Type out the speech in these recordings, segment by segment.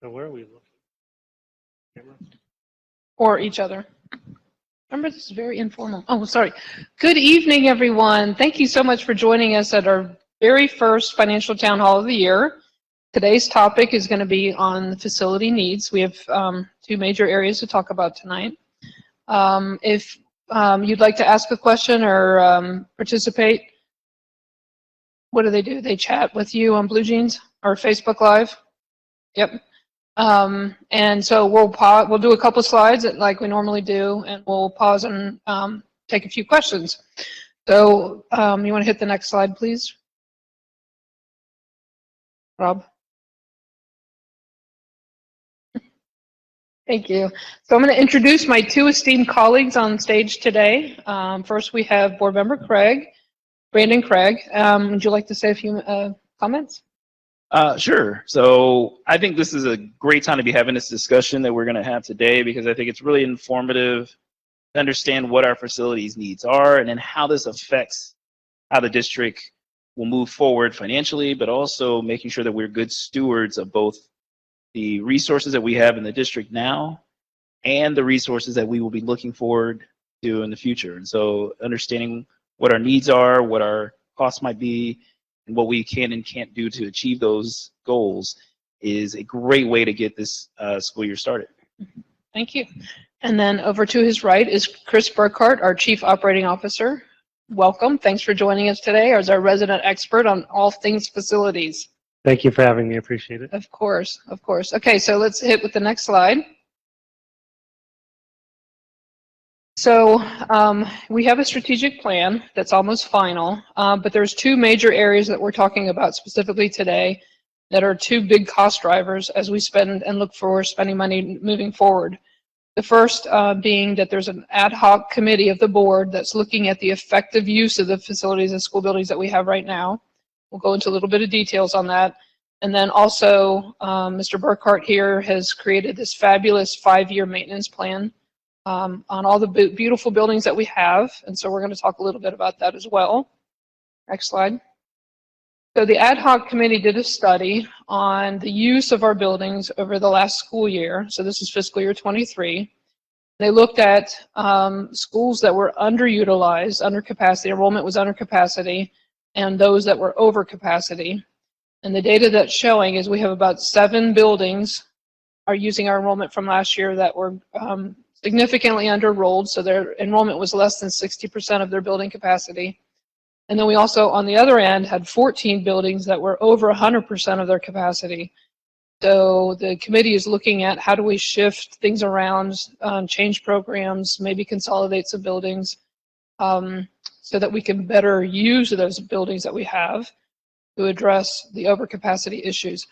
So where are we looking? Camera? Or each other. Remember, this is very informal. Oh, sorry. Good evening, everyone. Thank you so much for joining us at our very first financial town hall of the year. Today's topic is going to be on facility needs. We have two major areas to talk about tonight. If you'd like to ask a question or participate, what do? They chat with you on Blue Jeans or Facebook Live? Yep. And so we'll do a couple slides like we normally do, and we'll pause and take a few questions. So you want to hit the next slide, please, Rob? Thank you. So I'm going to introduce my two esteemed colleagues on stage today. First, we have Board Member Brandon Craig. Would you like to say a few comments? Sure. So I think this is a great time to be having this discussion that we're going to have today, because I think it's really informative to understand what our facilities needs are and then how this affects how the district will move forward financially, but also making sure that we're good stewards of both the resources that we have in the district now and the resources that we will be looking forward to in the future. And so understanding what our needs are, what our costs might be, and what we can and can't do to achieve those goals is a great way to get this school year started. Thank you. And then over to his right is Chris Burkhart, our Chief Operating Officer. Welcome. Thanks for joining us today as our resident expert on all things facilities. Thank you for having me. I appreciate it. Of course, of course. Okay, so let's hit with the next slide. So we have a strategic plan that's almost final, but there's two major areas that we're talking about specifically today that are two big cost drivers as we spend and look for spending money moving forward. The first being that there's an ad hoc committee of the board that's looking at the effective use of the facilities and school buildings that we have right now. We'll go into a little bit of details on that. And then also, Mr. Burkhart here has created this fabulous 5-year maintenance plan on all the beautiful buildings that we have. And so we're going to talk a little bit about that as well. Next slide. So the ad hoc committee did a study on the use of our buildings over the last school year. So this is fiscal year 23. They looked at schools that were underutilized, under capacity, enrollment was under capacity, and those that were over capacity. And the data that's showing is we have about 7 buildings are using our enrollment from last year that were significantly under-enrolled, so their enrollment was less than 60% of their building capacity. And then we also, on the other end, had 14 buildings that were over 100% of their capacity. So the committee is looking at how do we shift things around, change programs, maybe consolidate some buildings, so that we can better use those buildings that we have to address the overcapacity issues.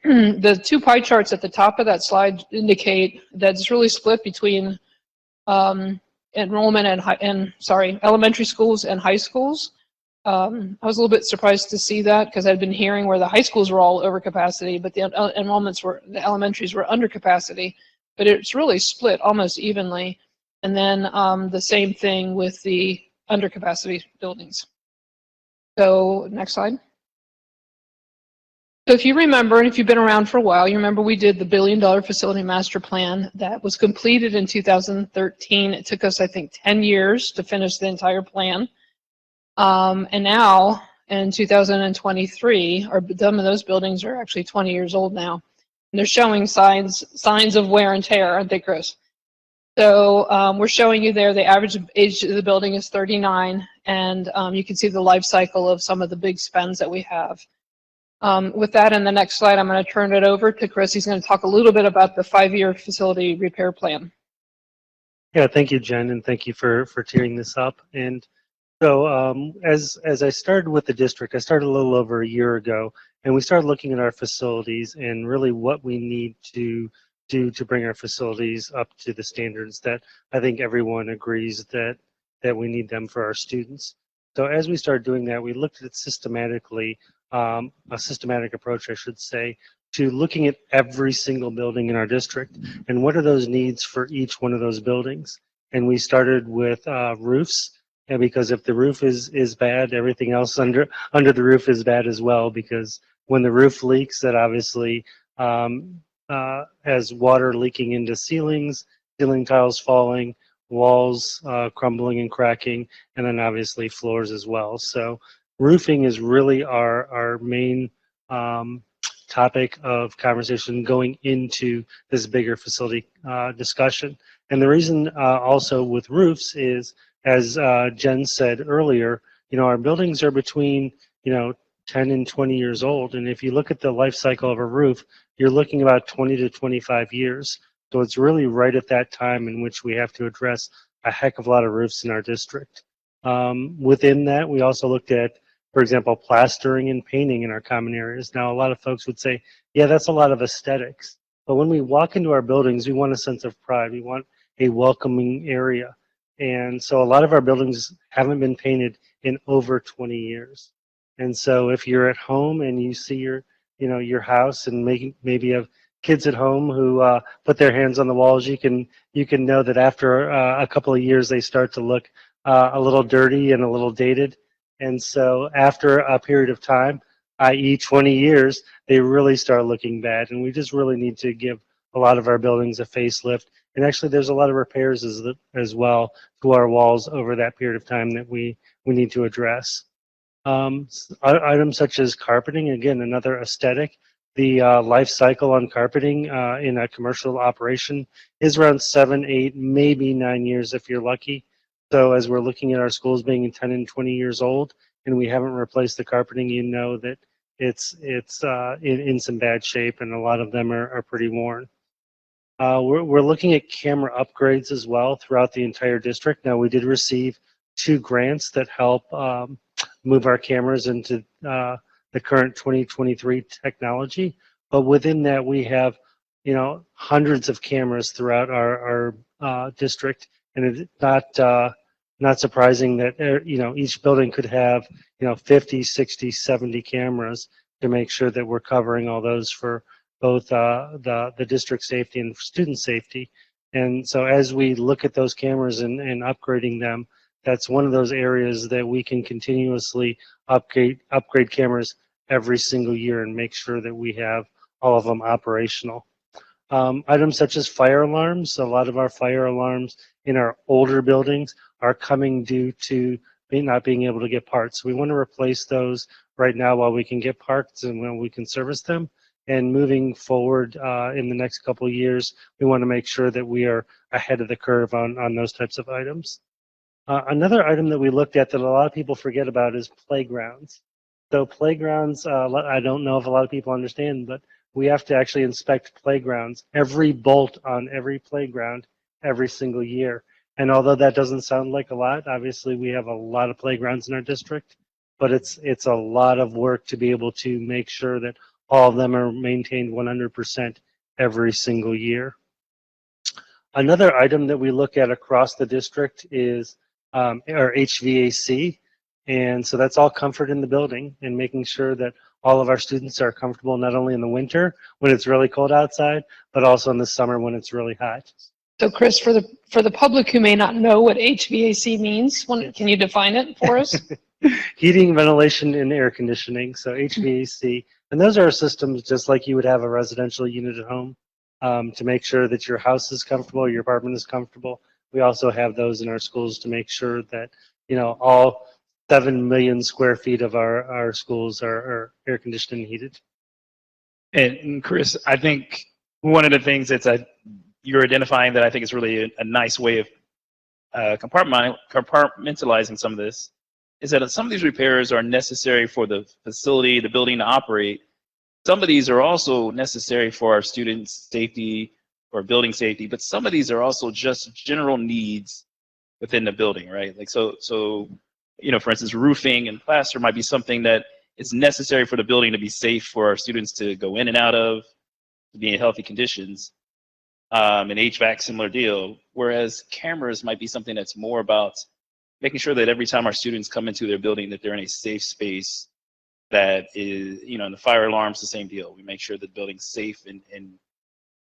The two pie charts at the top of that slide indicate that it's really split between enrollment and elementary schools and high schools. I was a little bit surprised to see that because I'd been hearing where the high schools were all over capacity, but the the elementaries were under capacity. But it's really split almost evenly. And then the same thing with the under capacity buildings. So next slide. So if you remember, and if you've been around for a while, you remember we did the $1 billion facility master plan that was completed in 2013. It took us, I think, 10 years to finish the entire plan. And now in 2023, some of those buildings are actually 20 years old now. And they're showing signs of wear and tear, aren't they, Chris? So we're showing you there the average age of the building is 39, and you can see the life cycle of some of the big spends that we have. With that, in the next slide, I'm going to turn it over to Chris. He's going to talk a little bit about the 5-year facility repair plan. Yeah, thank you, Jen, and thank you for teeing this up. And so as I started with the district, I started a little over a year ago, and we started looking at our facilities and really what we need to do to bring our facilities up to the standards that I think everyone agrees that we need them for our students. So as we started doing that, we looked at it systematically, a systematic approach, I should say, to looking at every single building in our district and what are those needs for each one of those buildings. And we started with roofs, and because if the roof is bad, everything else under the roof is bad as well, because when the roof leaks, that obviously as water leaking into ceilings, ceiling tiles falling, walls crumbling and cracking, and then obviously floors as well. So roofing is really our main topic of conversation going into this bigger facility discussion. And the reason also with roofs is, as Jen said earlier, our buildings are between, 10 and 20 years old. And if you look at the life cycle of a roof, you're looking about 20 to 25 years. So it's really right at that time in which we have to address a heck of a lot of roofs in our district. Within that, we also looked at, for example, plastering and painting in our common areas. Now, a lot of folks would say, yeah, that's a lot of aesthetics. But when we walk into our buildings, we want a sense of pride. We want a welcoming area. And so a lot of our buildings haven't been painted in over 20 years. And so if you're at home and you see your house and maybe have kids at home who put their hands on the walls, you can know that after a couple of years they start to look a little dirty and a little dated. And so after a period of time, i.e. 20 years, they really start looking bad. And we just really need to give a lot of our buildings a facelift. And actually there's a lot of repairs as well to our walls over that period of time that we need to address. Items such as carpeting, again, another aesthetic. The life cycle on carpeting in a commercial operation is around 7, 8, maybe 9 years if you're lucky. So as we're looking at our schools being 10 and 20 years old and we haven't replaced the carpeting, you know that it's in some bad shape, and a lot of them are pretty worn. We're looking at camera upgrades as well throughout the entire district. Now, we did receive 2 grants that help move our cameras into the current 2023 technology. But within that, we have, hundreds of cameras throughout our district, and it's not surprising that each building could have 50, 60, 70 cameras to make sure that we're covering all those for both the district safety and student safety. And so as we look at those cameras and upgrading them, that's one of those areas that we can continuously upgrade cameras every single year and make sure that we have all of them operational. Items such as fire alarms. A lot of our fire alarms in our older buildings are coming due to not being able to get parts. We want to replace those right now while we can get parts and when we can service them. And moving forward in the next couple of years, we want to make sure that we are ahead of the curve on those types of items. Another item that we looked at that a lot of people forget about is playgrounds. So playgrounds, I don't know if a lot of people understand, but we have to actually inspect playgrounds, every bolt on every playground every single year. And although that doesn't sound like a lot, obviously we have a lot of playgrounds in our district, but it's a lot of work to be able to make sure that all of them are maintained 100% every single year. Another item that we look at across the district is our HVAC. And so that's all comfort in the building and making sure that all of our students are comfortable not only in the winter when it's really cold outside, but also in the summer when it's really hot. So Chris, for the public who may not know what HVAC means, can you define it for us? Heating, ventilation, and air conditioning. So HVAC, and those are systems just like you would have a residential unit at home to make sure that your house is comfortable, your apartment is comfortable. We also have those in our schools to make sure that all 7 million square feet of our schools are air conditioned and heated. And Chris, I think one of the things that you're identifying that I think is really a nice way of compartmentalizing some of this is that some of these repairs are necessary for the facility, the building to operate. Some of these are also necessary for our students' safety or building safety, but some of these are also just general needs within the building, right? Like so, for instance, roofing and plaster might be something that is necessary for the building to be safe for our students to go in and out of, to be in healthy conditions. And HVAC, similar deal. Whereas cameras might be something that's more about making sure that every time our students come into their building that they're in a safe space that is, and the fire alarm's the same deal. We make sure the building's safe and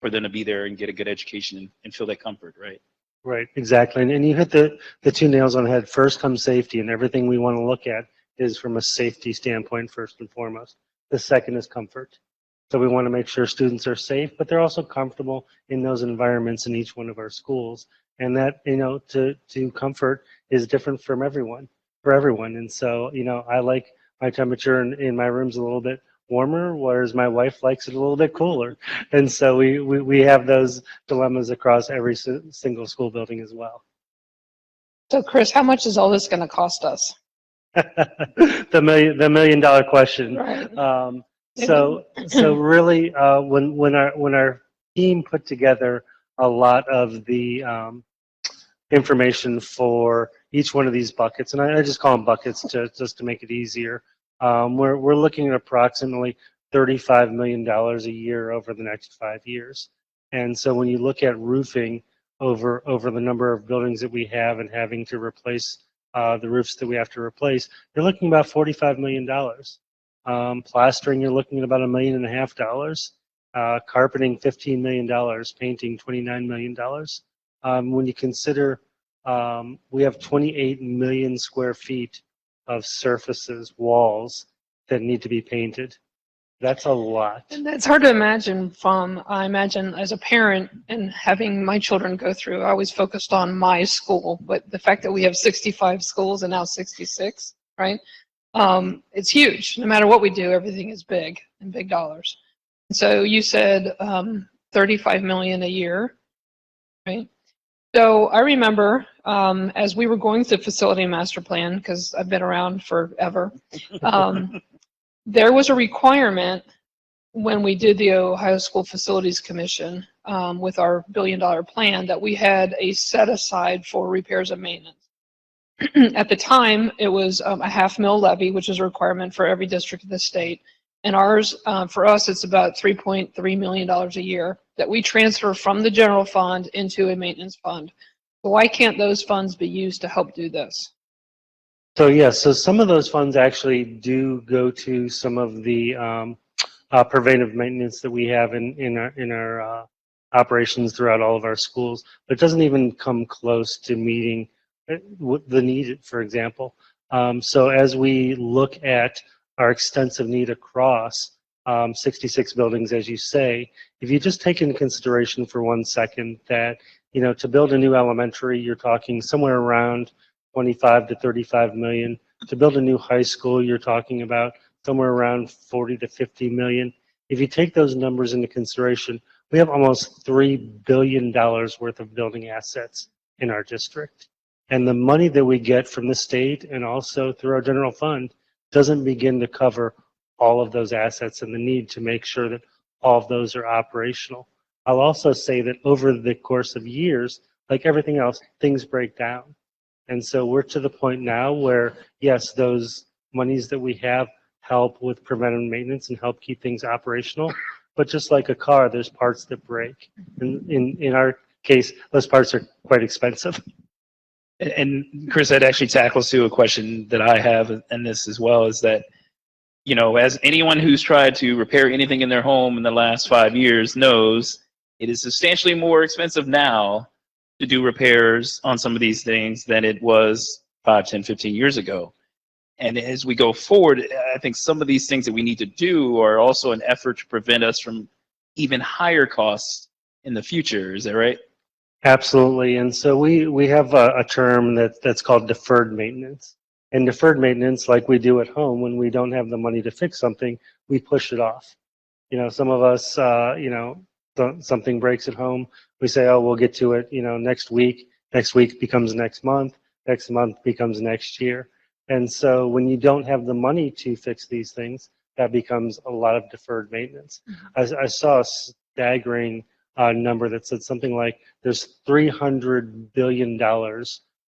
for them to be there and get a good education and feel that comfort, right? Right, exactly. And you hit the 2 nails on the head. First comes safety, and everything we want to look at is from a safety standpoint first and foremost. The second is comfort. So we want to make sure students are safe, but they're also comfortable in those environments in each one of our schools. And that, to comfort is different from for everyone. And so, I like my temperature in my rooms a little bit warmer, whereas my wife likes it a little bit cooler. And so we have those dilemmas across every single school building as well. So Chris, how much is all this going to cost us? The million dollar question. Right. So really, when our team put together a lot of the information for each one of these buckets, and I just call them buckets just to make it easier. We're looking at approximately $35 million a year over the next 5 years. And so when you look at roofing over the number of buildings that we have and having to replace the roofs that we have to replace, you're looking about $45 million. Plastering, you're looking at about $1.5 million. Carpeting, $15 million. Painting, $29 million. When you consider we have 28 million square feet of surfaces, walls that need to be painted. That's a lot. And that's hard to imagine I imagine as a parent and having my children go through, I always focused on my school, but the fact that we have 65 schools and now 66, right? It's huge. No matter what we do, everything is big and big dollars. So you said 35 million a year, right? So I remember as we were going through the facility master plan, because I've been around forever, there was a requirement when we did the Ohio School Facilities Commission with our $1 billion plan that we had a set aside for repairs and maintenance. At the time, it was a $500,000 levy, which is a requirement for every district in the state. And ours, for us, it's about $3.3 million a year that we transfer from the general fund into a maintenance fund. So why can't those funds be used to help do this? So yeah, so some of those funds actually do go to some of the preventive maintenance that we have in our operations throughout all of our schools, but it doesn't even come close to meeting the need, for example. So as we look at our extensive need across 66 buildings, as you say, if you just take into consideration for 1 second that, to build a new elementary, you're talking somewhere around 25 to 35 million. To build a new high school, you're talking about somewhere around 40 to 50 million. If you take those numbers into consideration, we have almost $3 billion worth of building assets in our district. And the money that we get from the state and also through our general fund doesn't begin to cover all of those assets and the need to make sure that all of those are operational. I'll also say that over the course of years, like everything else, things break down. And so we're to the point now where, yes, those monies that we have help with preventive maintenance and help keep things operational. But just like a car, there's parts that break. And in our case, those parts are quite expensive. And Chris, that actually tackles to a question that I have in this as well, is that, as anyone who's tried to repair anything in their home in the last 5 years knows, it is substantially more expensive now to do repairs on some of these things than it was 5, 10, 15 years ago. And as we go forward, I think some of these things that we need to do are also an effort to prevent us from even higher costs in the future. Is that right? Absolutely. And so we have a term that's called deferred maintenance. And deferred maintenance, like we do at home, when we don't have the money to fix something, we push it off. Some of us, something breaks at home, we say, oh, we'll get to it, next week. Next week becomes next month. Next month becomes next year. And so when you don't have the money to fix these things, that becomes a lot of deferred maintenance. I saw a staggering number that said something like there's $300 billion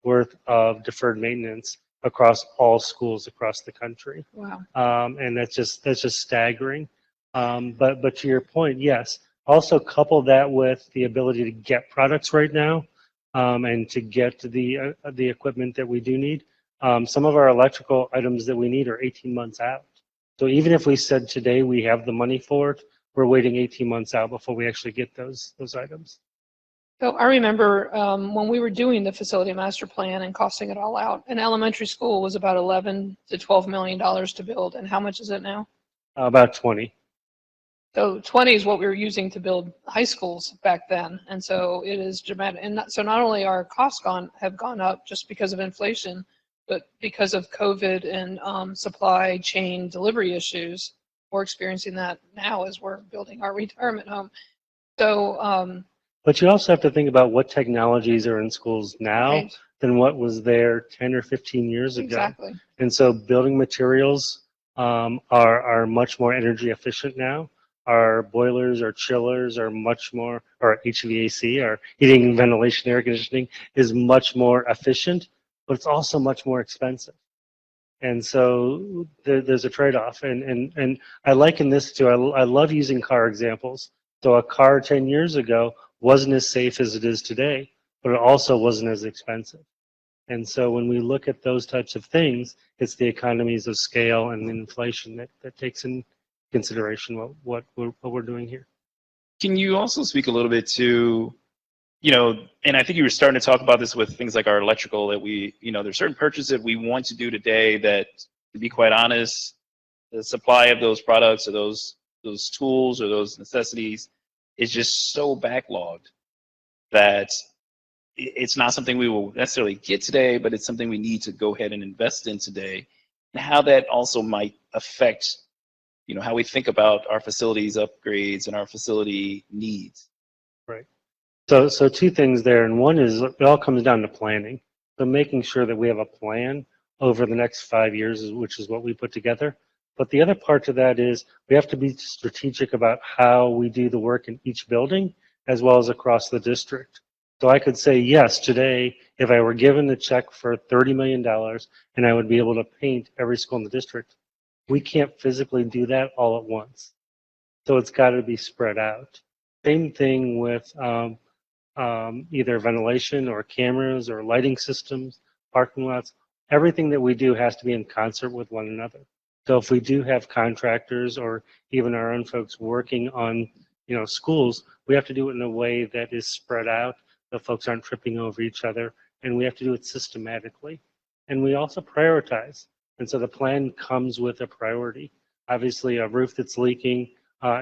worth of deferred maintenance across all schools across the country. Wow. And that's just staggering. But to your point, yes. Also couple that with the ability to get products right now and to get the equipment that we do need. Some of our electrical items that we need are 18 months out. So even if we said today we have the money for it, we're waiting 18 months out before we actually get those items. So I remember when we were doing the facility master plan and costing it all out, an elementary school was about 11 to $12 million to build. And how much is it now? About 20. So 20 is what we were using to build high schools back then, and so it is dramatic. And so not only our costs have gone up just because of inflation, but because of COVID and supply chain delivery issues, we're experiencing that now as we're building our retirement home. So, But you also have to think about what technologies are in schools now right, than what was there 10 or 15 years ago. exactly. And so building materials are much more energy efficient now. Our boilers, our chillers are much more, or HVAC, our heating and ventilation, air conditioning is much more efficient, but it's also much more expensive. And so there's a trade-off. And I liken this to, I love using car examples. So a car 10 years ago wasn't as safe as it is today, but it also wasn't as expensive. And so when we look at those types of things, it's the economies of scale and inflation that takes in consideration what we're doing here. Can you also speak a little bit to, and I think you were starting to talk about this with things like our electrical, that there's certain purchases that we want to do today that, to be quite honest, the supply of those products or those tools or those necessities is just so backlogged that it's not something we will necessarily get today, but it's something we need to go ahead and invest in today, and how that also might affect, how we think about our facilities upgrades and our facility needs. Right. So two things there, and one is it all comes down to planning. So making sure that we have a plan over the next 5 years, which is what we put together. But the other part to that is we have to be strategic about how we do the work in each building as well as across the district. So I could say yes today if I were given a check for $30 million and I would be able to paint every school in the district. We can't physically do that all at once. So it's got to be spread out. Same thing with either ventilation or cameras or lighting systems, parking lots. Everything that we do has to be in concert with one another. So if we do have contractors or even our own folks working on, schools, we have to do it in a way that is spread out, so folks aren't tripping over each other, and we have to do it systematically. And we also prioritize. And so the plan comes with a priority. Obviously, a roof that's leaking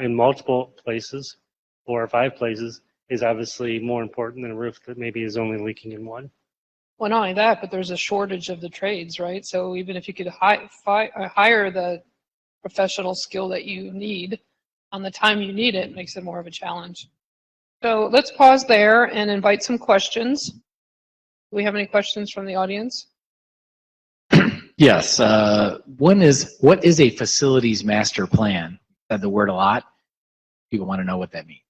in multiple places, 4 or 5 places, is obviously more important than a roof that maybe is only leaking in one. Well, not only that, but there's a shortage of the trades, right? So even if you could hire the professional skill that you need on the time you need it, makes it more of a challenge. So let's pause there and invite some questions. Do we have any questions from the audience? Yes. What is a facilities master plan? Said the word a lot. People want to know what that means.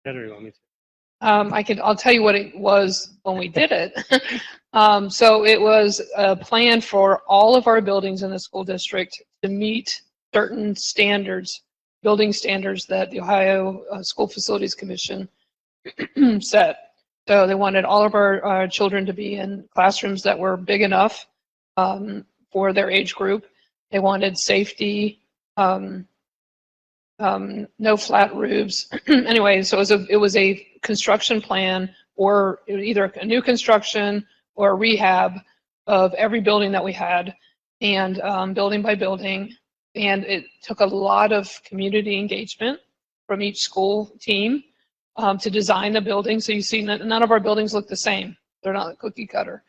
Better, you want me to? I'll tell you what it was when we did it. So it was a plan for all of our buildings in the school district to meet certain standards, building standards that the Ohio School Facilities Commission set. So they wanted all of our children to be in classrooms that were big enough for their age group. They wanted safety, no flat roofs. Anyway, so it was a construction plan, or either a new construction or a rehab of every building that we had, and building by building. And it took a lot of community engagement from each school team to design the building. So you see none of our buildings look the same. They're not cookie cutter.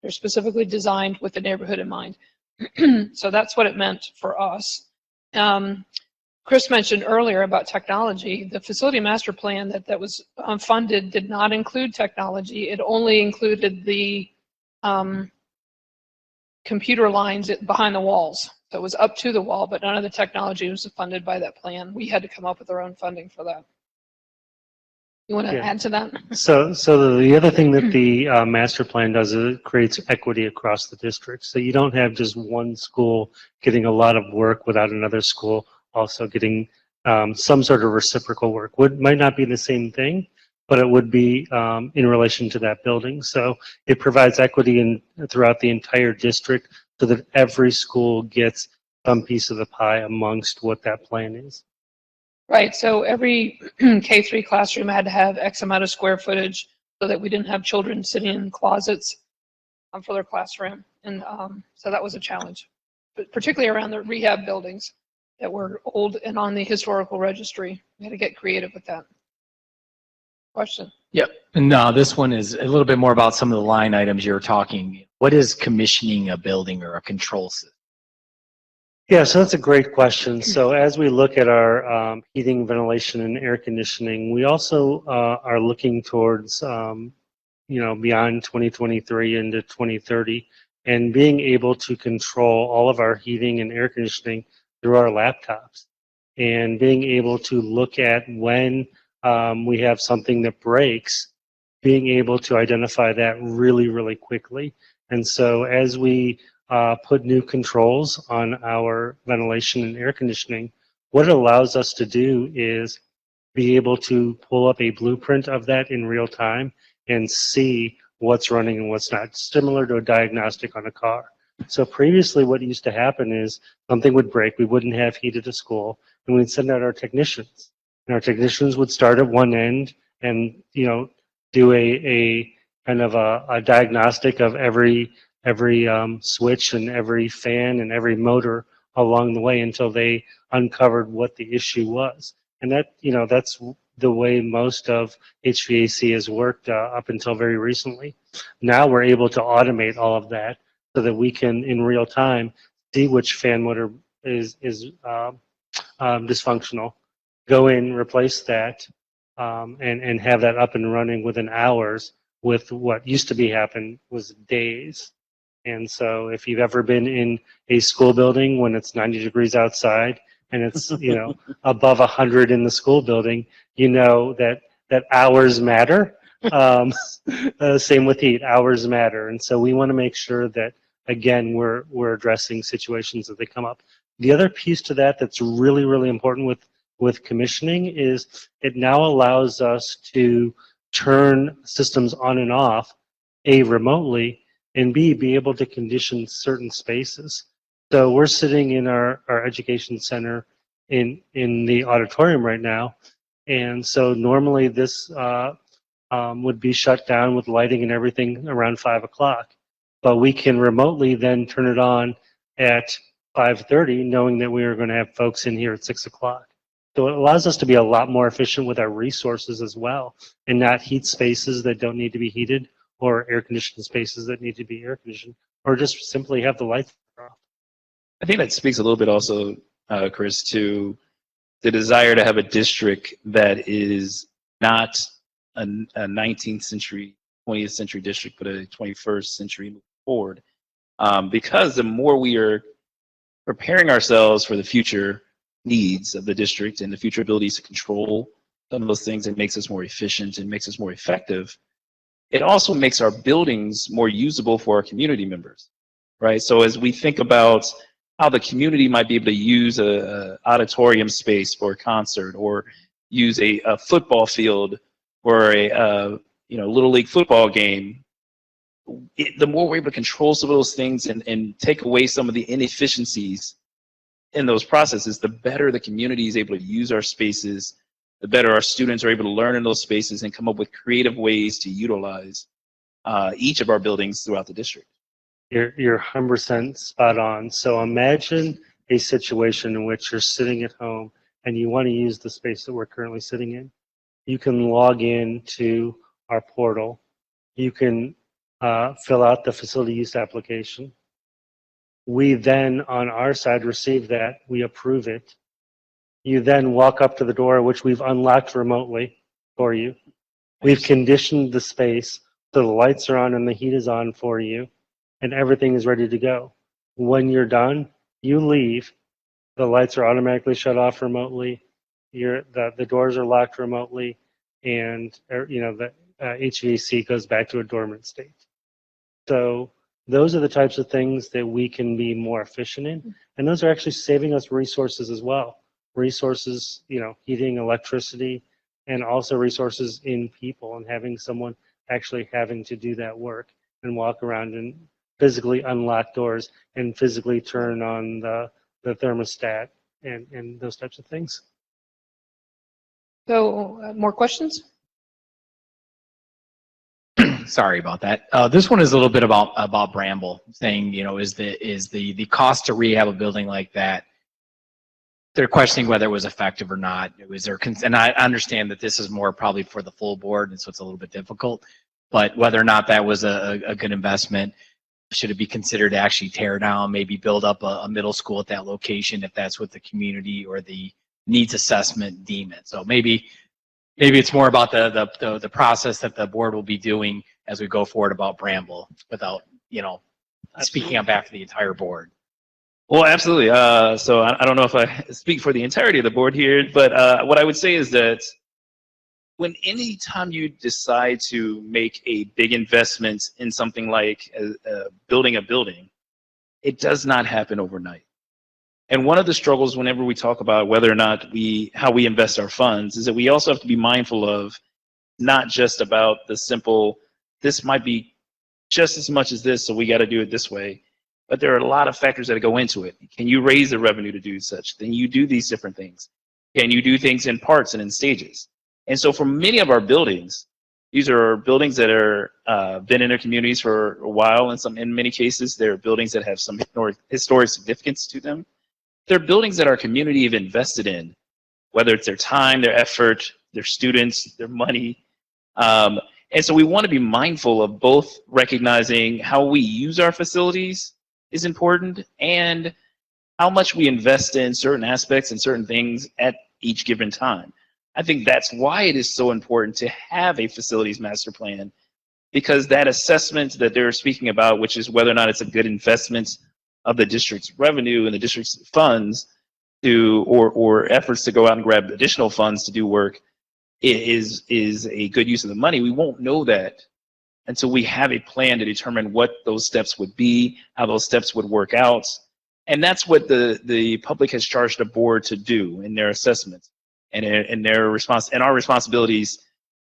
They're specifically designed with the neighborhood in mind. So that's what it meant for us. Chris mentioned earlier about technology. The facility master plan that was funded did not include technology. It only included the computer lines behind the walls. So it was up to the wall, but none of the technology was funded by that plan. We had to come up with our own funding for that. You want to add to that? So the other thing that the master plan does is it creates equity across the district. So you don't have just one school getting a lot of work without another school also getting some sort of reciprocal work. Might not be the same thing, but it would be in relation to that building. So it provides equity throughout the entire district so that every school gets some piece of the pie amongst what that plan is. Right, so every K-3 classroom had to have X amount of square footage so that we didn't have children sitting in closets for their classroom. And so that was a challenge, but particularly around the rehab buildings. that were old and on the historical registry. We had to get creative with that. Question? Yep. No, this one is a little bit more about some of the line items you were talking. What is commissioning a building or a control system? Yeah, so that's a great question. So as we look at our heating, ventilation, and air conditioning, we also are looking towards, beyond 2023 into 2030, and being able to control all of our heating and air conditioning through our laptops, and being able to look at when we have something that breaks, being able to identify that really, really quickly. And so as we put new controls on our ventilation and air conditioning, what it allows us to do is be able to pull up a blueprint of that in real time and see what's running and what's not, similar to a diagnostic on a car. So previously what used to happen is something would break, we wouldn't have heat at a school, and we'd send out our technicians. And our technicians would start at one end and, do a kind of a diagnostic of every switch and every fan and every motor along the way until they uncovered what the issue was. And that's the way most of HVAC has worked up until very recently. Now we're able to automate all of that so that we can, in real time, see which fan motor is dysfunctional, go in, replace that, and have that up and running within hours, with what used to be happen was days. And so if you've ever been in a school building when it's 90 degrees outside and it's, above 100 in the school building, that hours matter. Same with heat, hours matter. And so we want to make sure that, again, we're addressing situations that they come up. The other piece to that that's really, really important with commissioning is it now allows us to turn systems on and off, A, remotely, and B, be able to condition certain spaces. So we're sitting in our education center in the auditorium right now, and so normally this would be shut down with lighting and everything around 5 o'clock. But we can remotely then turn it on at 5:30, knowing that we are going to have folks in here at 6 o'clock. So it allows us to be a lot more efficient with our resources as well, and not heat spaces that don't need to be heated, or air conditioned spaces that need to be air conditioned, or just simply have the lights off. I think that speaks a little bit also, Chris, to the desire to have a district that is not a 19th century, 20th century district, but a 21st century moving forward. Because the more we are preparing ourselves for the future needs of the district and the future abilities to control some of those things, it makes us more efficient and makes us more effective. It also makes our buildings more usable for our community members, right? So as we think about how the community might be able to use a auditorium space for a concert, or use a football field for a little league football game, the more we're able to control some of those things and take away some of the inefficiencies in those processes, the better the community is able to use our spaces, the better our students are able to learn in those spaces and come up with creative ways to utilize each of our buildings throughout the district. You're 100% spot on. So imagine a situation in which you're sitting at home and you want to use the space that we're currently sitting in. You can log in to our portal. You can fill out the facility use application. We then, on our side, receive that. We approve it. You then walk up to the door, which we've unlocked remotely for you. We've conditioned the space so the lights are on and the heat is on for you, and everything is ready to go. When you're done, you leave. The lights are automatically shut off remotely. The doors are locked remotely, and the HVAC goes back to a dormant state. So those are the types of things that we can be more efficient in, and those are actually saving us resources as well. Resources, heating, electricity, and also resources in people, and having someone actually having to do that work and walk around and physically unlock doors and physically turn on the thermostat and those types of things. So, more questions? Sorry about that. This one is a little bit about Bramble, saying, is the cost to rehab a building like that they're questioning whether it was effective or not. It was their, and I understand that this is more probably for the full board, and so it's a little bit difficult. But whether or not that was a good investment, should it be considered to actually tear down, maybe build up a middle school at that location if that's what the community or the needs assessment deem it. So maybe it's more about the process that the board will be doing as we go forward about Bramble, without speaking on behalf of the entire board. Well, absolutely. So I don't know if I speak for the entirety of the board here, but what I would say is that any time you decide to make a big investment in something like building a building, it does not happen overnight. And one of the struggles whenever we talk about whether or not how we invest our funds is that we also have to be mindful of not just about the simple, this might be just as much as this, so we got to do it this way. But there are a lot of factors that go into it. Can you raise the revenue to do such? Then you do these different things. Can you do things in parts and in stages? And so for many of our buildings, these are buildings that are been in their communities for a while. And in many cases, they're buildings that have some historic significance to them. They're buildings that our community have invested in, whether it's their time, their effort, their students, their money. And so we want to be mindful of both recognizing how we use our facilities is important and how much we invest in certain aspects and certain things at each given time. I think that's why it is so important to have a facilities master plan, because that assessment that they're speaking about, which is whether or not it's a good investment of the district's revenue and the district's funds or efforts to go out and grab additional funds to do work, is a good use of the money. We won't know that until we have a plan to determine what those steps would be, how those steps would work out. And that's what the public has charged the board to do in their assessments and their response and our responsibilities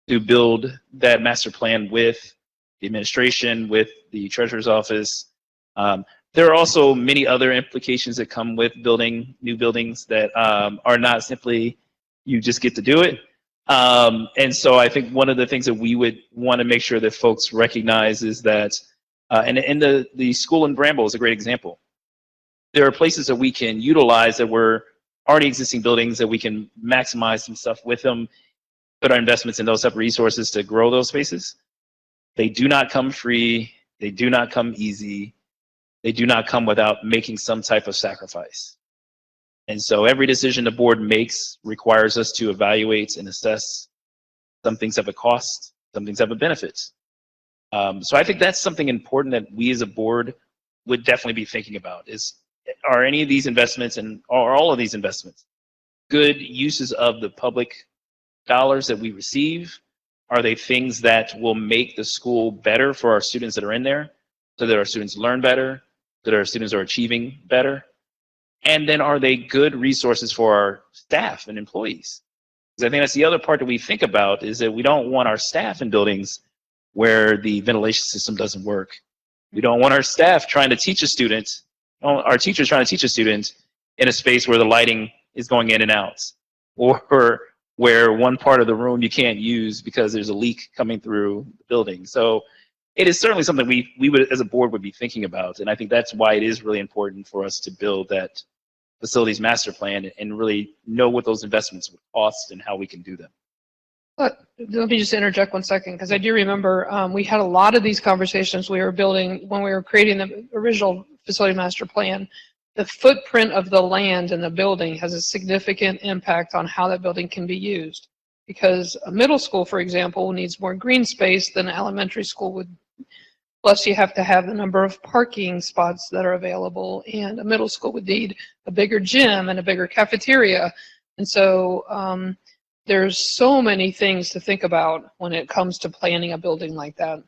to build that master plan with the administration, with the treasurer's office. There are also many other implications that come with building new buildings that are not simply you just get to do it. And so I think one of the things that we would want to make sure that folks recognize is that, and the school in Bramble is a great example. There are places that we can utilize that were already existing buildings that we can maximize some stuff with them, put our investments in those type of resources to grow those spaces. They do not come free. They do not come easy. They do not come without making some type of sacrifice. And so every decision the board makes requires us to evaluate and assess. Some things have a cost, some things have a benefit. So I think that's something important that we as a board would definitely be thinking about is, are any of these investments and are all of these investments good uses of the public dollars that we receive? Are they things that will make the school better for our students that are in there, so that our students learn better, so that our students are achieving better? And then are they good resources for our staff and employees? Because I think that's the other part that we think about, is that we don't want our staff in buildings where the ventilation system doesn't work. We don't want our staff trying to teach a student, our teachers trying to teach a student in a space where the lighting is going in and out, or where one part of the room you can't use because there's a leak coming through the building. So it is certainly something we would, as a board, would be thinking about. And I think that's why it is really important for us to build that facilities master plan and really know what those investments would cost and how we can do them. Let me just interject 1 second, because I do remember we had a lot of these conversations we were building when we were creating the original facility master plan. The footprint of the land in the building has a significant impact on how that building can be used, because a middle school, for example, needs more green space than an elementary school would. Plus, you have to have the number of parking spots that are available, and a middle school would need a bigger gym and a bigger cafeteria. And so there's so many things to think about when it comes to planning a building like that.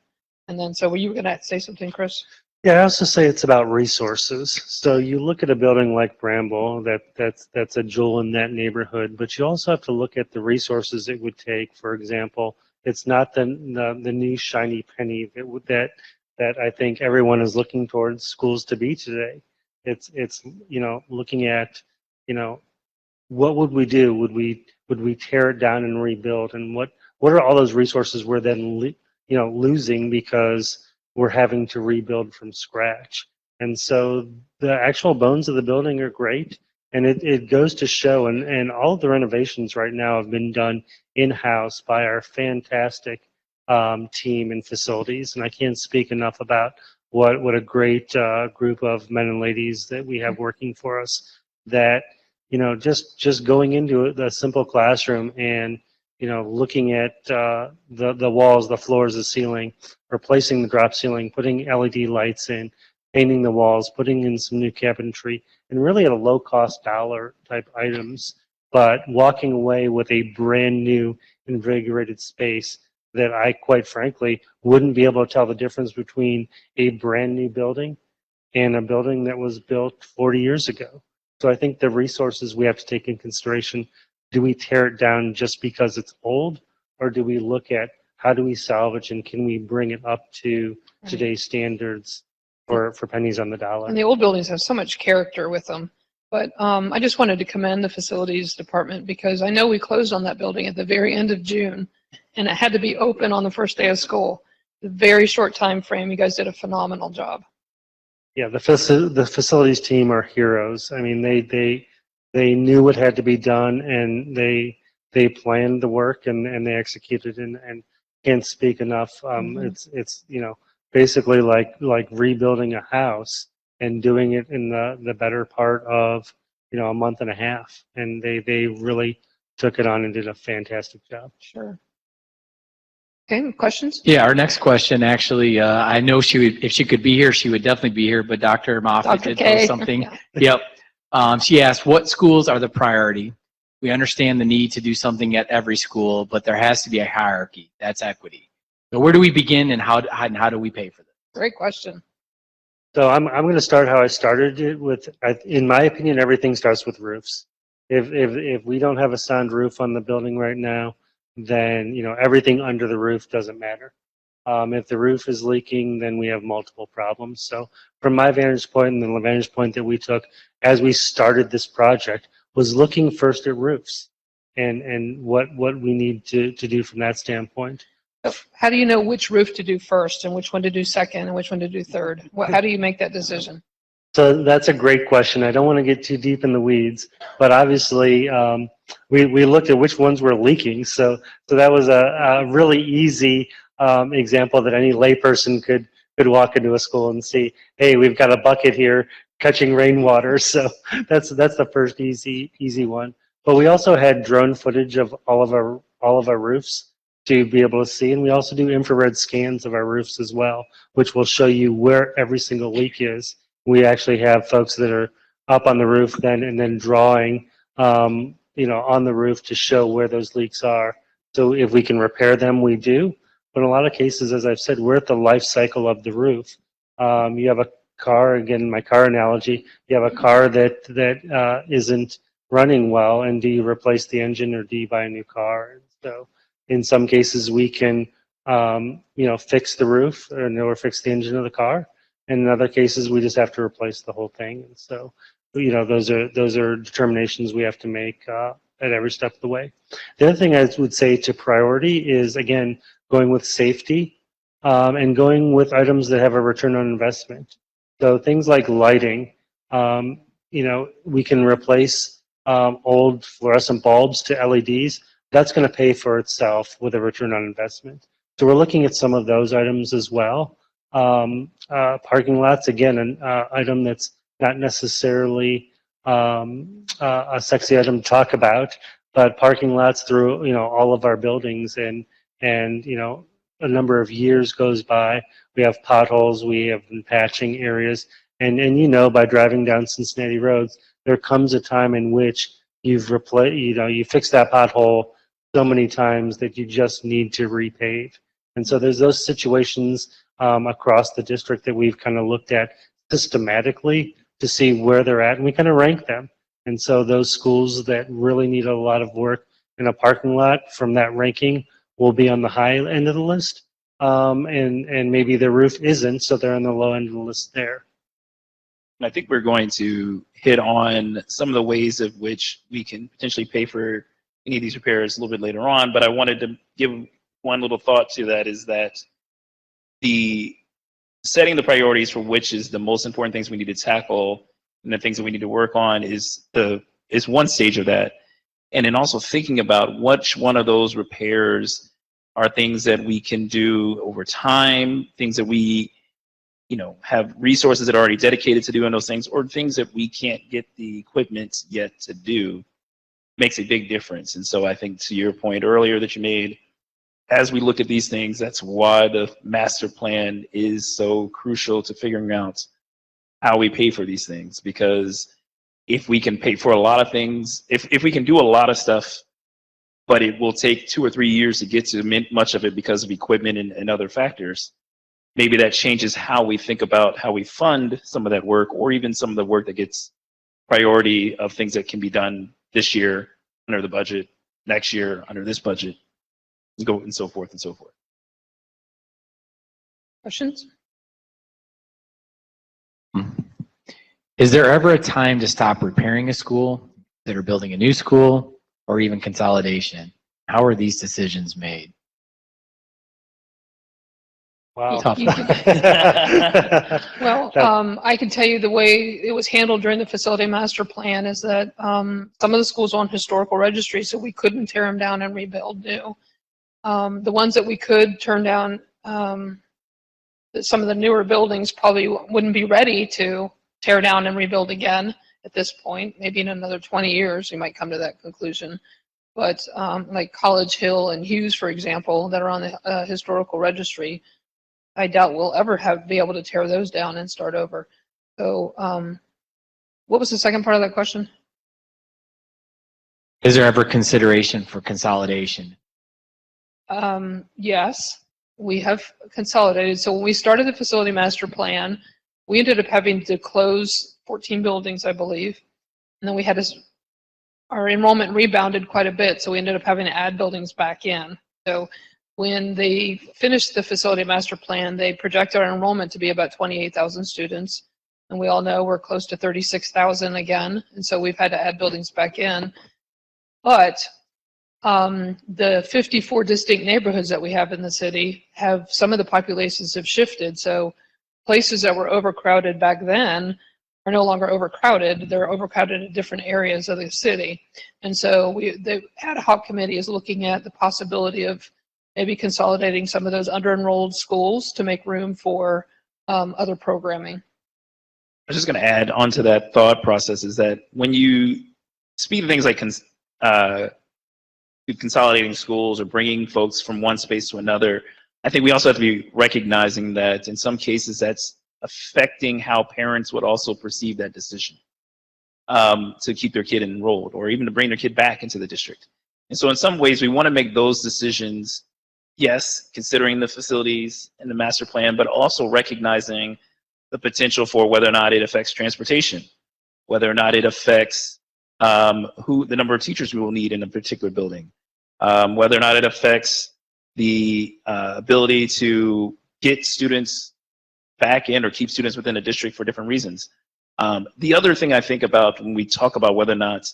And then, so were you going to say something, Chris? Yeah, I also say it's about resources. So you look at a building like Bramble, that's a jewel in that neighborhood, but you also have to look at the resources it would take. For example, it's not the new shiny penny that I think everyone is looking towards schools to be today. It's looking at what would we do? Would we tear it down and rebuild? And what are all those resources we're then losing because we're having to rebuild from scratch? And so the actual bones of the building are great, And it goes to show, and all of the renovations right now have been done in-house by our fantastic team and facilities. And I can't speak enough about what a great group of men and ladies that we have working for us. That just going into the simple classroom and looking at the walls, the floors, the ceiling, replacing the drop ceiling, putting LED lights in, painting the walls, putting in some new cabinetry, and really at a low cost dollar type items, but walking away with a brand new invigorated space that I quite frankly wouldn't be able to tell the difference between a brand new building and a building that was built 40 years ago. So I think the resources we have to take in consideration, do we tear it down just because it's old, or do we look at how do we salvage and can we bring it up to today's standards for pennies on the dollar? And the old buildings have so much character with them. But I just wanted to commend the facilities department because I know we closed on that building at the very end of June, and it had to be open on the first day of school. A very short time frame. You guys did a phenomenal job. Yeah, the facilities team are heroes. I mean, they knew what had to be done, and they planned the work and they executed. And can't speak enough. It's basically like rebuilding a house and doing it in the better part of a month and a half. And they really took it on and did a fantastic job. Sure. Okay, questions? Yeah, our next question, actually, I know she would, if she could be here, she would definitely be here, but Dr. Moffat Dr. did K. post something. Yeah. Yep. She asked, what schools are the priority? We understand the need to do something at every school, but there has to be a hierarchy. That's equity. So where do we begin, and how do we pay for this? Great question. So I'm going to start how I started it with. In my opinion, everything starts with roofs. If we don't have a sound roof on the building right now, then everything under the roof doesn't matter. If the roof is leaking, then we have multiple problems. So from my vantage point and the vantage point that we took as we started this project was looking first at roofs and what we need to do from that standpoint. So how do you know which roof to do first and which one to do second and which one to do third? How do you make that decision? So that's a great question. I don't want to get too deep in the weeds, but obviously we looked at which ones were leaking. So that was a really easy example that any layperson could walk into a school and see, hey, we've got a bucket here catching rainwater. So that's the first easy one. But we also had drone footage of all of our roofs to be able to see, and we also do infrared scans of our roofs as well, which will show you where every single leak is. We actually have folks that are up on the roof and then drawing on the roof to show where those leaks are. So if we can repair them, we do. But in a lot of cases, as I've said, we're at the life cycle of the roof. You have a car, again, my car analogy, you have a car that isn't running well, and do you replace the engine or do you buy a new car? And so in some cases, we can fix the roof or fix the engine of the car. And in other cases, we just have to replace the whole thing. And so, those are determinations we have to make at every step of the way. The other thing I would say to priority is, again, going with safety and going with items that have a return on investment. So things like lighting, we can replace old fluorescent bulbs to LEDs. That's going to pay for itself with a return on investment. So we're looking at some of those items as well. Parking lots, again, an item that's not necessarily a sexy item to talk about, but parking lots through all of our buildings, and a number of years goes by, we have potholes, we have been patching areas, and by driving down Cincinnati roads, there comes a time in which you fix that pothole so many times that you just need to repave. And so there's those situations across the district that we've kind of looked at systematically to see where they're at, and we kind of rank them. And so those schools that really need a lot of work in a parking lot from that ranking will be on the high end of the list, and maybe the roof isn't, so they're on the low end of the list there. And I think we're going to hit on some of the ways of which we can potentially pay for any of these repairs a little bit later on, but I wanted to give one little thought to that, is that the setting the priorities for which is the most important things we need to tackle and the things that we need to work on is one stage of that. And then also thinking about which one of those repairs are things that we can do over time, things that we, have resources that are already dedicated to doing those things, or things that we can't get the equipment yet to do, makes a big difference. And so I think to your point earlier that you made, as we look at these things, that's why the master plan is so crucial to figuring out how we pay for these things. Because if we can pay for a lot of things, if we can do a lot of stuff, but it will take 2 or 3 years to get to much of it because of equipment and other factors, maybe that changes how we think about how we fund some of that work, or even some of the work that gets priority of things that can be done this year under the budget, next year under this budget, and so forth and so forth. Questions? Is there ever a time to stop repairing a school, that are building a new school, or even consolidation? How are these decisions made? Wow. Tough. Well, I can tell you the way it was handled during the facility master plan is that some of the schools on historical registry, so we couldn't tear them down and rebuild new. The ones that we could turn down, some of the newer buildings probably wouldn't be ready to tear down and rebuild again at this point. Maybe in another 20 years, we might come to that conclusion. But like College Hill and Hughes, for example, that are on the historical registry, I doubt we'll ever be able to tear those down and start over. So what was the second part of that question? Is there ever consideration for consolidation? Yes, we have consolidated. So when we started the facility master plan, we ended up having to close 14 buildings, I believe. And then we had our enrollment rebounded quite a bit, so we ended up having to add buildings back in. So when they finished the facility master plan, they projected our enrollment to be about 28,000 students. And we all know we're close to 36,000 again. And so we've had to add buildings back in. But the 54 distinct neighborhoods that we have in the city have, some of the populations have shifted. So places that were overcrowded back then are no longer overcrowded. They're overcrowded in different areas of the city. And so the ad hoc committee is looking at the possibility of maybe consolidating some of those under-enrolled schools to make room for other programming. I was just going to add on to that thought process is that when you speak of things like consolidating schools or bringing folks from one space to another, I think we also have to be recognizing that in some cases that's affecting how parents would also perceive that decision to keep their kid enrolled or even to bring their kid back into the district. And so in some ways we want to make those decisions, yes, considering the facilities and the master plan, but also recognizing the potential for whether or not it affects transportation, whether or not it affects the number of teachers we will need in a particular building, whether or not it affects the ability to get students back in or keep students within a district for different reasons. The other thing I think about when we talk about whether or not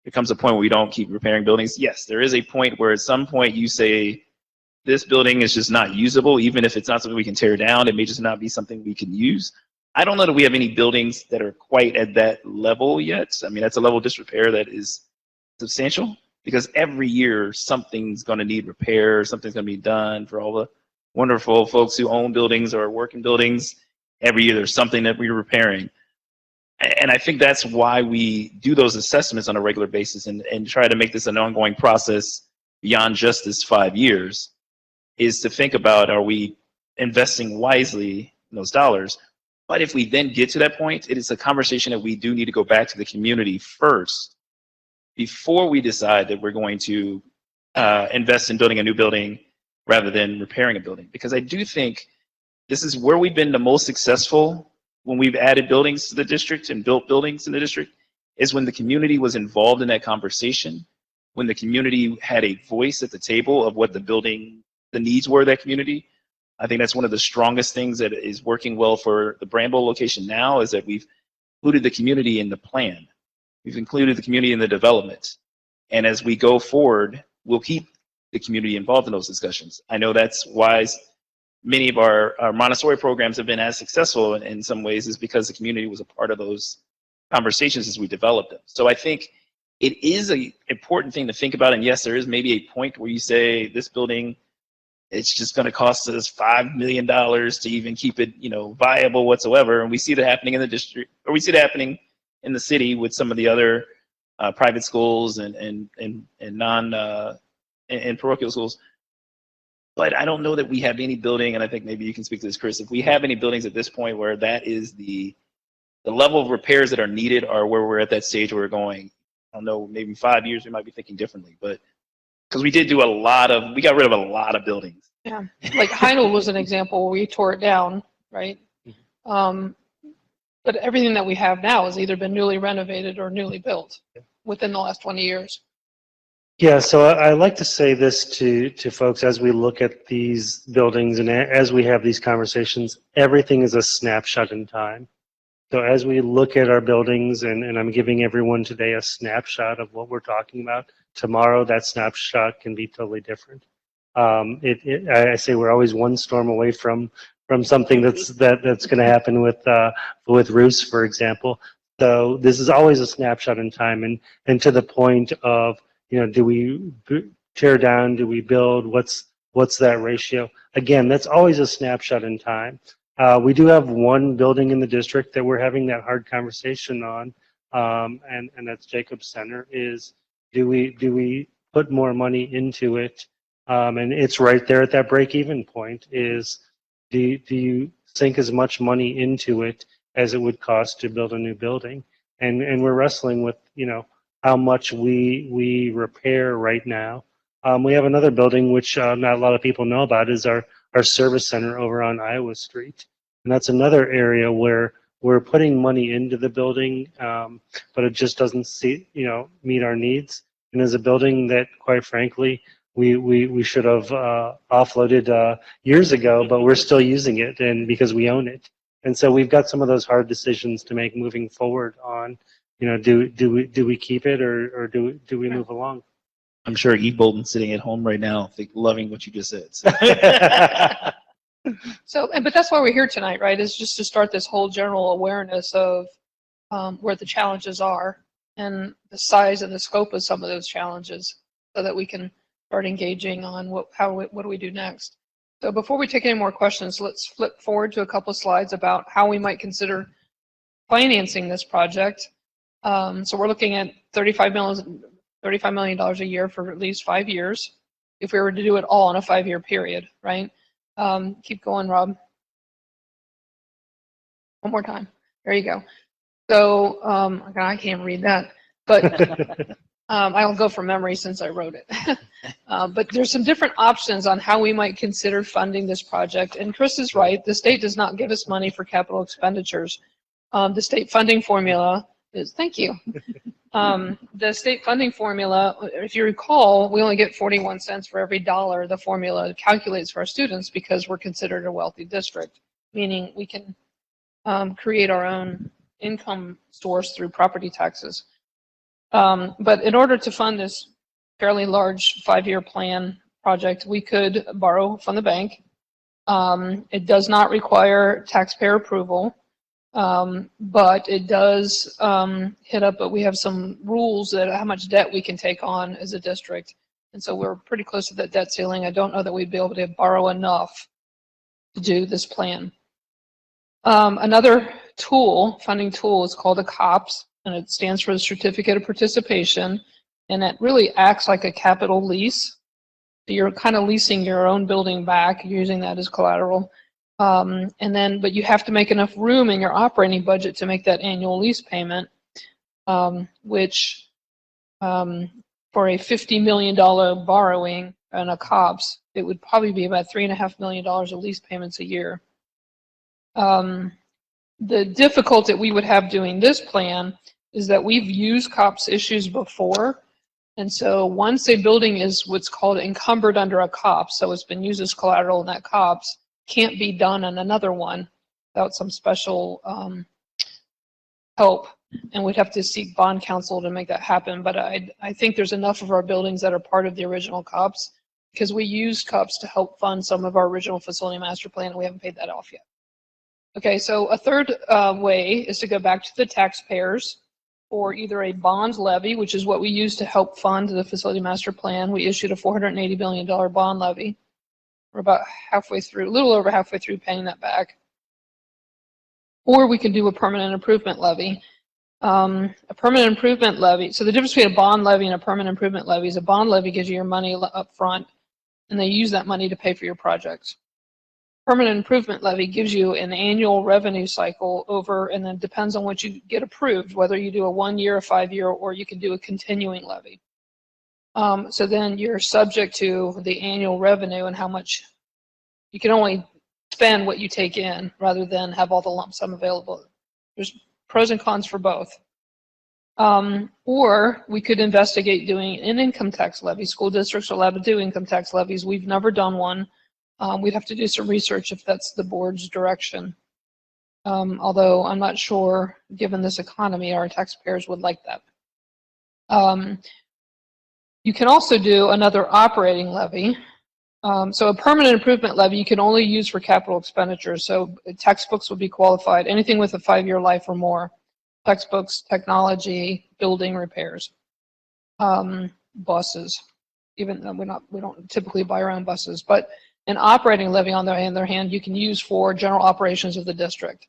there comes a point where we don't keep repairing buildings, yes, there is a point where at some point you say, this building is just not usable, even if it's not something we can tear down, it may just not be something we can use. I don't know that we have any buildings that are quite at that level yet. I mean, that's a level of disrepair that is substantial because every year something's going to need repair, something's going to be done for all the wonderful folks who own buildings or work in buildings. Every year there's something that we're repairing. And I think that's why we do those assessments on a regular basis and try to make this an ongoing process beyond just this 5 years, is to think about, are we investing wisely in those dollars? But if we then get to that point, it is a conversation that we do need to go back to the community first before we decide that we're going to invest in building a new building rather than repairing a building. Because I do think this is where we've been the most successful when we've added buildings to the district and built buildings in the district, is when the community was involved in that conversation, when the community had a voice at the table of what the needs were of that community. I think that's one of the strongest things that is working well for the Bramble location now, is that we've included the community in the plan. We've included the community in the development. And as we go forward, we'll keep the community involved in those discussions. I know that's why many of our Montessori programs have been as successful in some ways, is because the community was a part of those conversations as we develop them. So I think it is an important thing to think about. And yes, there is maybe a point where you say this building, it's just going to cost us $5 million to even keep it, viable whatsoever. And we see that happening in the district, or we see that happening in the city with some of the other private schools and non and parochial schools. But I don't know that we have any building, and I think maybe you can speak to this, Chris, if we have any buildings at this point where that is the level of repairs that are needed, or where we're at that stage where we're going, I don't know, maybe 5 years we might be thinking differently. But because we did do we got rid of a lot of buildings. Yeah, like Heinold was an example where we tore it down, right? But everything that we have now has either been newly renovated or newly built within the last 20 years. Yeah, so I like to say this to folks as we look at these buildings and as we have these conversations, everything is a snapshot in time. So as we look at our buildings, and I'm giving everyone today a snapshot of what we're talking about, tomorrow that snapshot can be totally different. I say we're always one storm away from something that's going to happen with roofs, for example. So this is always a snapshot in time, and to the point of, do we tear down? Do we build? What's that ratio? Again, that's always a snapshot in time. We do have one building in the district that we're having that hard conversation on, and that's Jacobs Center. Is do we put more money into it? And it's right there at that break-even point. Is do you sink as much money into it as it would cost to build a new building? And we're wrestling with how much we repair right now. We have another building which not a lot of people know about, is our service center over on Iowa Street. And that's another area where we're putting money into the building, but it just doesn't meet our needs. And as a building that, quite frankly, we should have offloaded years ago, but we're still using it, and because we own it. And so we've got some of those hard decisions to make moving forward on, do we keep it or do we move along? I'm sure E. Bolton sitting at home right now, loving what you just said. So. But that's why we're here tonight, right? Is just to start this whole general awareness of where the challenges are and the size and the scope of some of those challenges, so that we can start engaging on what do we do next. So before we take any more questions, let's flip forward to a couple of slides about how we might consider financing this project. So we're looking at $35 million a year for at least 5 years, if we were to do it all in a 5-year period, right? Keep going, Rob. One more time. There you go. So I can't read that, but I'll go from memory since I wrote it. But there's some different options on how we might consider funding this project. And Chris is right. The state does not give us money for capital expenditures. The state funding formula is, thank you. The state funding formula, if you recall, we only get 41 cents for every dollar the formula calculates for our students, because we're considered a wealthy district, meaning we can create our own income source through property taxes. But in order to fund this fairly large 5-year plan project, we could borrow from the bank. It does not require taxpayer approval. But it does hit up, but we have some rules that how much debt we can take on as a district. And so we're pretty close to that debt ceiling. I don't know that we'd be able to borrow enough to do this plan. Another funding tool is called a COPS, and it stands for the Certificate of Participation. And it really acts like a capital lease. So you're kind of leasing your own building back, using that as collateral. But you have to make enough room in your operating budget to make that annual lease payment, which for a $50 million borrowing on a COPS, it would probably be about $3.5 million of lease payments a year. The difficulty we would have doing this plan is that we've used COPS issues before. And so once a building is what's called encumbered under a COPS, so it's been used as collateral in that COPS, can't be done on another one without some special help, and we'd have to seek bond counsel to make that happen. But I think there's enough of our buildings that are part of the original COPS, because we used COPS to help fund some of our original facility master plan, and we haven't paid that off yet. Okay, so a third way is to go back to the taxpayers for either a bond levy, which is what we use to help fund the facility master plan. We issued a $480 million bond levy. We're about halfway through, a little over halfway through paying that back. Or we can do a permanent improvement levy. A permanent improvement levy, so the difference between a bond levy and a permanent improvement levy is a bond levy gives you your money up front, and they use that money to pay for your projects. Permanent improvement levy gives you an annual revenue cycle over, and then depends on what you get approved, whether you do a 1 year, a 5 year, or you can do a continuing levy. So then you're subject to the annual revenue and how much you can only spend what you take in rather than have all the lump sum available. There's pros and cons for both. Or we could investigate doing an income tax levy. School districts are allowed to do income tax levies. We've never done one. We'd have to do some research if that's the board's direction. Although I'm not sure, given this economy, our taxpayers would like that. You can also do another operating levy. So a permanent improvement levy you can only use for capital expenditures. So textbooks would be qualified, anything with a 5-year life or more. Textbooks, technology, building repairs, buses. Even though we don't typically buy our own buses, but an operating levy on the other hand, you can use for general operations of the district.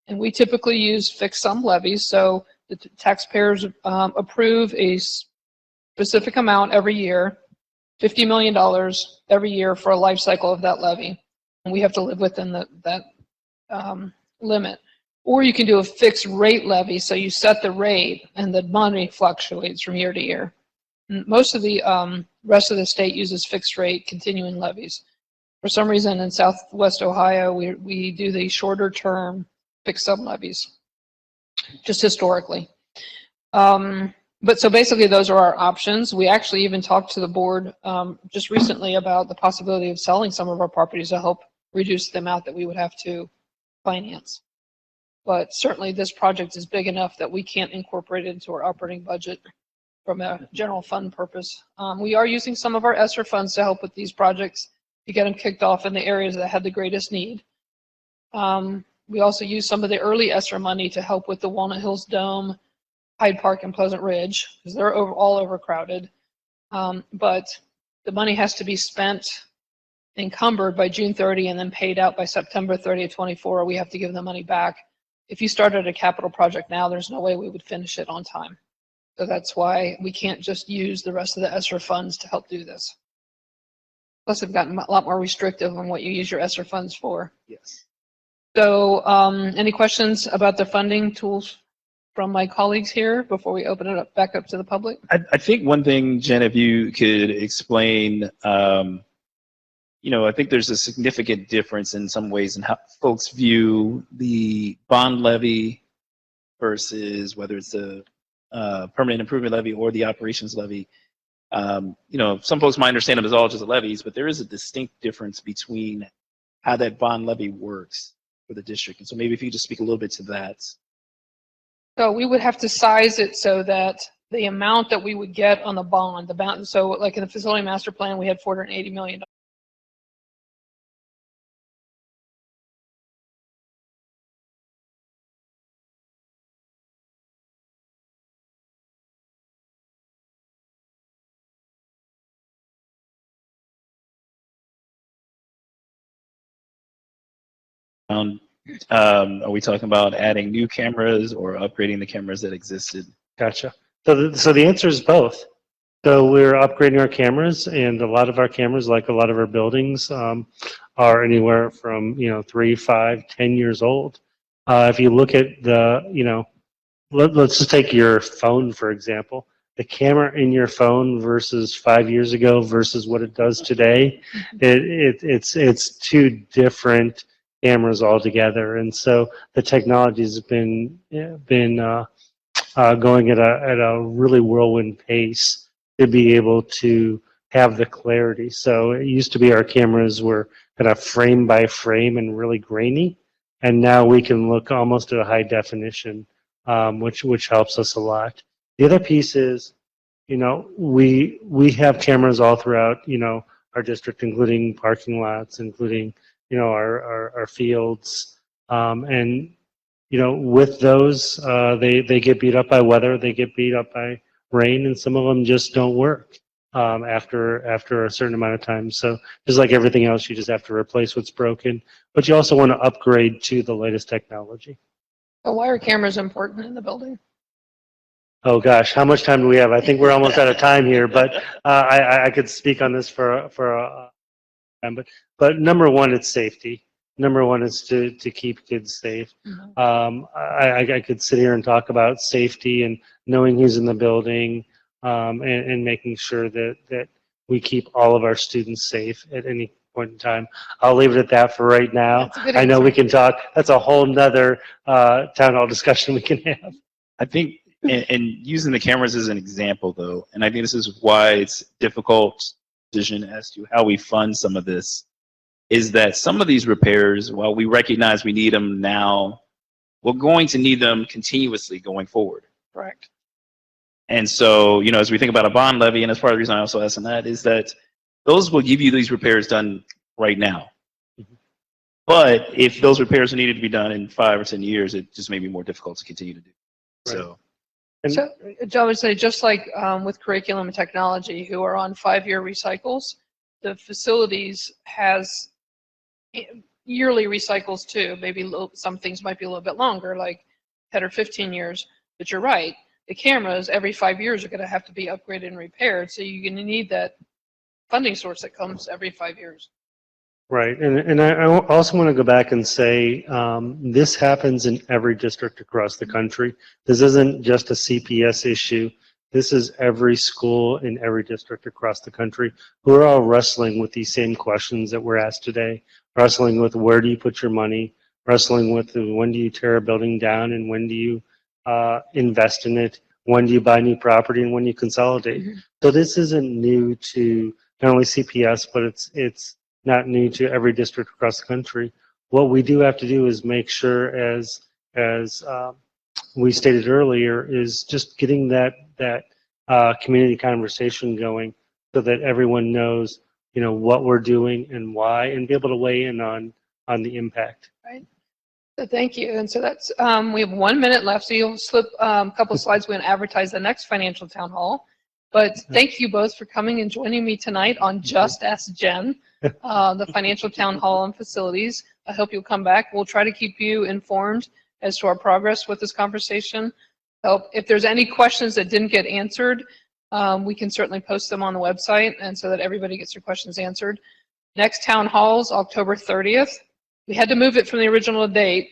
And we typically use fixed sum levies. So the taxpayers approve a specific amount every year, $50 million every year for a life cycle of that levy. And we have to live within that limit. Or you can do a fixed rate levy. So you set the rate and the money fluctuates from year to year. And most of the rest of the state uses fixed rate continuing levies. For some reason in Southwest Ohio, we do the shorter term fixed sum levies, just historically. But so basically those are our options. We actually even talked to the board just recently about the possibility of selling some of our properties to help reduce the amount that we would have to finance. But certainly this project is big enough that we can't incorporate it into our operating budget from a general fund purpose. We are using some of our ESSER funds to help with these projects to get them kicked off in the areas that had the greatest need. We also use some of the early ESSER money to help with the Walnut Hills Dome, Hyde Park, and Pleasant Ridge, because they're all overcrowded. But the money has to be spent, encumbered by June 30 and then paid out by September 30 of 24, or we have to give the money back. If you started a capital project now, there's no way we would finish it on time. So that's why we can't just use the rest of the ESSER funds to help do this. Plus, they've gotten a lot more restrictive on what you use your ESSER funds for. Yes. So any questions about the funding tools from my colleagues here before we open it up back up to the public? I think one thing, Jen, if you could explain, I think there's a significant difference in some ways in how folks view the bond levy versus whether it's the permanent improvement levy or the operations levy. Some folks might understand them as all just levies, but there is a distinct difference between how that bond levy works for the district. And so maybe if you just speak a little bit to that. So we would have to size it so that the amount that we would get on the bond, so like in the facility master plan, we had $480 million. Are we talking about adding new cameras or upgrading the cameras that existed? Gotcha. So the answer is both. So we're upgrading our cameras, and a lot of our cameras, like a lot of our buildings, are anywhere from 3, 5, 10 years old. If you look at let's just take your phone for example. The camera in your phone versus 5 years ago versus what it does today, it's two different cameras altogether, and so the technology has been going at a really whirlwind pace to be able to have the clarity. So it used to be our cameras were kind of frame by frame and really grainy, and now we can look almost at a high definition, which helps us a lot. The other piece is, we have cameras all throughout, our district, including parking lots, including our fields, And you know, with those, they get beat up by weather, they get beat up by rain, and some of them just don't work after a certain amount of time. So just like everything else, you just have to replace what's broken, but you also want to upgrade to the latest technology. So why are cameras important in the building? Oh gosh, how much time do we have? I think we're almost out of time here, but I could speak on this for time. But number one, it's safety. Number one is to keep kids safe. I could sit here and talk about safety and knowing who's in the building, and making sure that we keep all of our students safe at any point in time. I'll leave it at that for right now. That's a good I know answer. we can talk. That's a whole nother town hall discussion we can have. I think, and using the cameras as an example, though, and I think this is why it's difficult decision as to how we fund some of this, is that some of these repairs, while we recognize we need them now, we're going to need them continuously going forward. Correct. And so, you know, as we think about a bond levy, and that's part of the reason I also asked on that, is that those will give you these repairs done right now. But if those repairs are needed to be done in 5 or 10 years, it just may be more difficult to continue to do. Right. So, And- So I would say, just like with curriculum and technology, who are on 5-year recycles, the facilities has yearly recycles too. Maybe some things might be a little bit longer, like 10 or 15 years. But you're right, the cameras every 5 years are going to have to be upgraded and repaired. So you're going to need that funding source that comes every 5 years. Right, and I also want to go back and say this happens in every district across the country. This isn't just a CPS issue. This is every school in every district across the country who are all wrestling with these same questions that we're asked today. Wrestling with where do you put your money, wrestling with when do you tear a building down and when do you invest in it, when do you buy new property and when you consolidate. So this isn't new to not only CPS, but it's not new to every district across the country. What we do have to do is make sure, as we stated earlier, is just getting that community conversation going, so that everyone knows, you know, what we're doing and why, and be able to weigh in on the impact. Right. So thank you. And so that's we have 1 minute left. So you'll slip a couple of slides. We're going to advertise the next financial town hall. But thank you both for coming and joining me tonight on Just Ask Jen, the financial town hall and facilities. I hope you'll come back. We'll try to keep you informed as to our progress with this conversation. If there's any questions that didn't get answered, we can certainly post them on the website, and so that everybody gets their questions answered. Next town hall's October 30th. We had to move it from the original date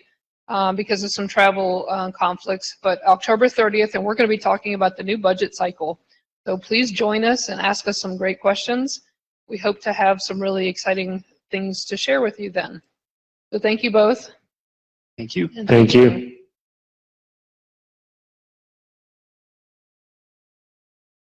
because of some travel conflicts, but October 30th, and we're going to be talking about the new budget cycle. So please join us and ask us some great questions. We hope to have some really exciting things to share with you then. So thank you both. thank you. And Thank you.